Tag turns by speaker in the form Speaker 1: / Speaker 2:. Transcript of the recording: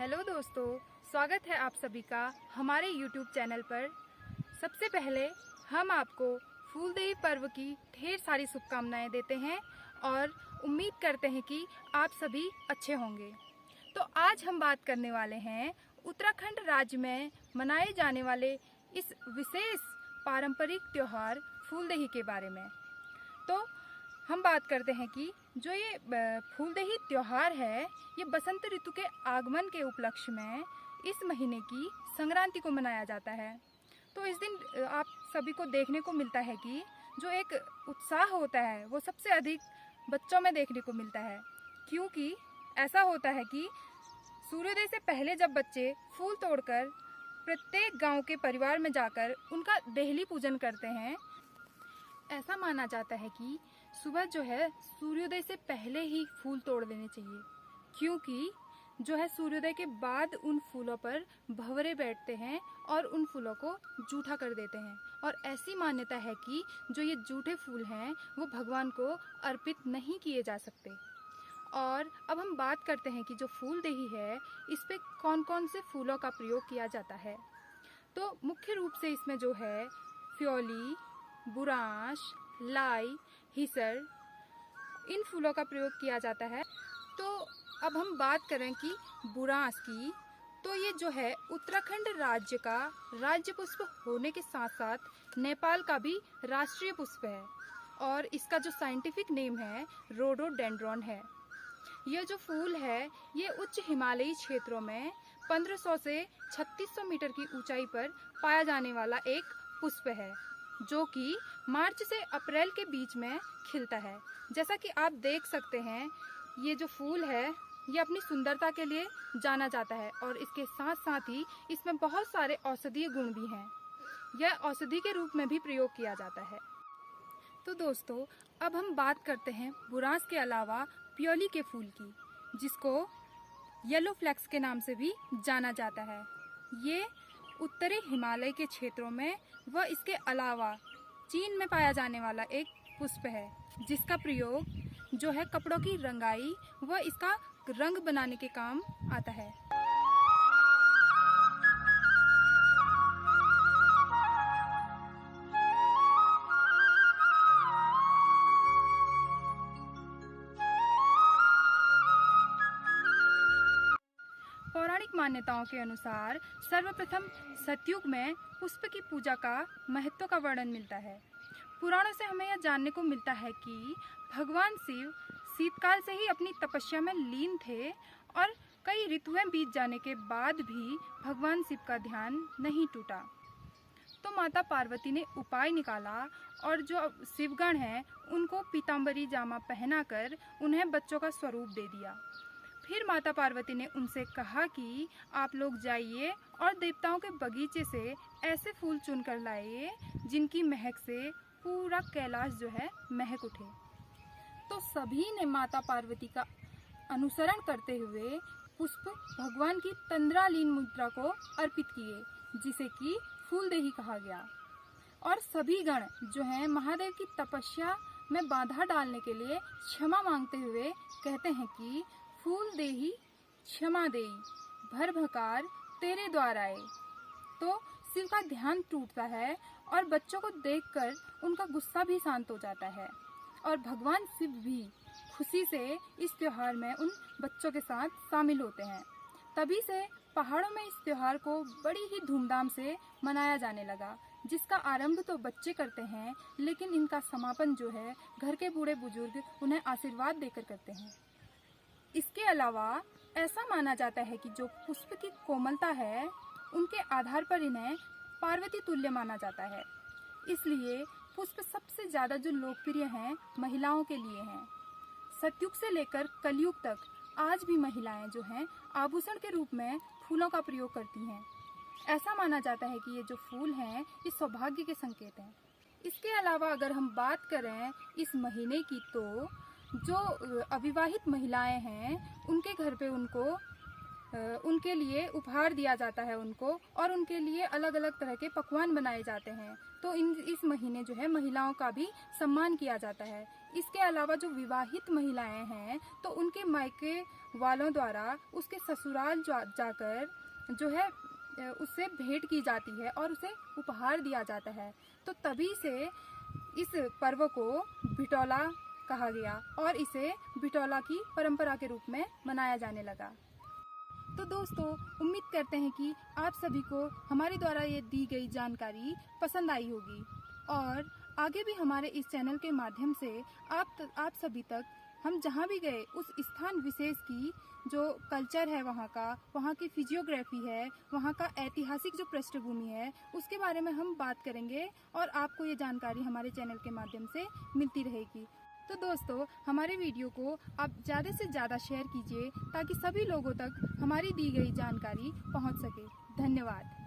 Speaker 1: Hello दोस्तों, स्वागत है आप सभी का हमारे YouTube चैनल पर। सबसे पहले हम आपको फूलदेही पर्व की ढेर सारी शुभकामनाएं देते हैं और उम्मीद करते हैं कि आप सभी अच्छे होंगे। तो आज हम बात करने वाले हैं उत्तराखंड राज्य में मनाए जाने वाले इस विशेष पारंपरिक त्योहार फूलदेही के बारे में। तो हम बात करते हैं कि जो ये फूलदेही त्योहार है, ये बसंत ऋतु के आगमन के उपलक्ष्य में इस महीने की संक्रांति को मनाया जाता है। तो इस दिन आप सभी को देखने को मिलता है कि जो एक उत्साह होता है वो सबसे अधिक बच्चों में देखने को मिलता है, क्योंकि ऐसा होता है कि सूर्योदय से पहले जब बच्चे फूल तोड़कर प्रत्येक गांव के परिवार में जाकर उनका देहली पूजन करते हैं। ऐसा माना जाता है कि सुबह जो है सूर्योदय से पहले ही फूल तोड़ देने चाहिए, क्योंकि जो है सूर्योदय के बाद उन फूलों पर भंवरे बैठते हैं और उन फूलों को जूठा कर देते हैं। और ऐसी मान्यता है कि जो ये जूठे फूल हैं वो भगवान को अर्पित नहीं किए जा सकते। और अब हम बात करते हैं कि जो फूलदेही है इस पे कौन कौन से फूलों का प्रयोग किया जाता है। तो मुख्य रूप से इसमें जो है फ्योली, बुरांश, लाई, हिसर, इन फूलों का प्रयोग किया जाता है। तो अब हम बात करें कि बुरांश की, तो ये जो है उत्तराखंड राज्य का राज्य पुष्प होने के साथ साथ नेपाल का भी राष्ट्रीय पुष्प है और इसका जो साइंटिफिक नेम है रोडोडेंड्रॉन है। यह जो फूल है ये उच्च हिमालयी क्षेत्रों में 1500 से 3600 मीटर की ऊंचाई पर पाया जाने वाला एक पुष्प है, जो कि मार्च से अप्रैल के बीच में खिलता है। जैसा कि आप देख सकते हैं, ये जो फूल है ये अपनी सुंदरता के लिए जाना जाता है और इसके साथ साथ ही इसमें बहुत सारे औषधीय गुण भी हैं। यह औषधि के रूप में भी प्रयोग किया जाता है। तो दोस्तों, अब हम बात करते हैं बुरांश के अलावा प्योली के फूल की, जिसको येलो फ्लैक्स के नाम से भी जाना जाता है। ये उत्तरी हिमालय के क्षेत्रों में व इसके अलावा चीन में पाया जाने वाला एक पुष्प है, जिसका प्रयोग जो है कपड़ों की रंगाई व इसका रंग बनाने के काम आता है। पौराणिक मान्यताओं के अनुसार सर्वप्रथम सतयुग में पुष्प की पूजा का महत्व का वर्णन मिलता है। पुराणों से हमें यह जानने को मिलता है कि भगवान शिव शीतकाल से ही अपनी तपस्या में लीन थे और कई ऋतुएं बीत जाने के बाद भी भगवान शिव का ध्यान नहीं टूटा। तो माता पार्वती ने उपाय निकाला और जो शिवगण हैं उनको पीताम्बरी जामा पहनाकर उन्हें बच्चों का स्वरूप दे दिया। फिर माता पार्वती ने उनसे कहा कि आप लोग जाइए और देवताओं के बगीचे से ऐसे फूल चुनकर लाइए जिनकी महक से पूरा कैलाश जो है महक उठे। तो सभी ने माता पार्वती का अनुसरण करते हुए पुष्प भगवान की तंद्रालीन मुद्रा को अर्पित किए, जिसे कि फूलदेही कहा गया। और सभी गण जो हैं महादेव की तपस्या में बाधा डालने के लिए क्षमा मांगते हुए कहते हैं कि फूलदेही क्षमा देई, भर भकार तेरे द्वार आए। तो शिव का ध्यान टूटता है और बच्चों को देखकर उनका गुस्सा भी शांत हो जाता है और भगवान शिव भी खुशी से इस त्योहार में उन बच्चों के साथ शामिल होते हैं। तभी से पहाड़ों में इस त्योहार को बड़ी ही धूमधाम से मनाया जाने लगा, जिसका आरंभ तो बच्चे करते हैं, लेकिन इनका समापन जो है घर के बूढ़े बुजुर्ग उन्हें आशीर्वाद देकर करते हैं। इसके अलावा ऐसा माना जाता है कि जो पुष्प की कोमलता है उनके आधार पर इन्हें पार्वती तुल्य माना जाता है। इसलिए पुष्प सबसे ज्यादा जो लोकप्रिय हैं महिलाओं के लिए हैं। सतयुग से लेकर कलयुग तक आज भी महिलाएं जो हैं आभूषण के रूप में फूलों का प्रयोग करती हैं। ऐसा माना जाता है कि ये जो फूल हैं ये सौभाग्य के संकेत हैं। इसके अलावा अगर हम बात करें इस महीने की, तो जो अविवाहित महिलाएं हैं उनके घर पे उनको उनके लिए उपहार दिया जाता है उनको, और उनके लिए अलग अलग तरह के पकवान बनाए जाते हैं। तो इस महीने जो है महिलाओं का भी सम्मान किया जाता है। इसके अलावा जो विवाहित महिलाएं हैं तो उनके मायके वालों द्वारा उसके ससुराल जाकर जो है उससे भेंट की जाती है और उसे उपहार दिया जाता है। तो तभी से इस पर्व को बिटौला कहा गया और इसे बिटौला की परंपरा के रूप में मनाया जाने लगा। तो दोस्तों, उम्मीद करते हैं कि आप सभी को हमारे द्वारा ये दी गई जानकारी पसंद आई होगी, और आगे भी हमारे इस चैनल के माध्यम से आप सभी तक हम जहाँ भी गए उस स्थान विशेष की जो कल्चर है वहाँ की फिजियोग्राफी है, वहाँ का ऐतिहासिक जो पृष्ठभूमि है उसके बारे में हम बात करेंगे, और आपको ये जानकारी हमारे चैनल के माध्यम से मिलती रहेगी। तो दोस्तों, हमारे वीडियो को आप ज़्यादा से ज़्यादा शेयर कीजिए ताकि सभी लोगों तक हमारी दी गई जानकारी पहुंच सके। धन्यवाद।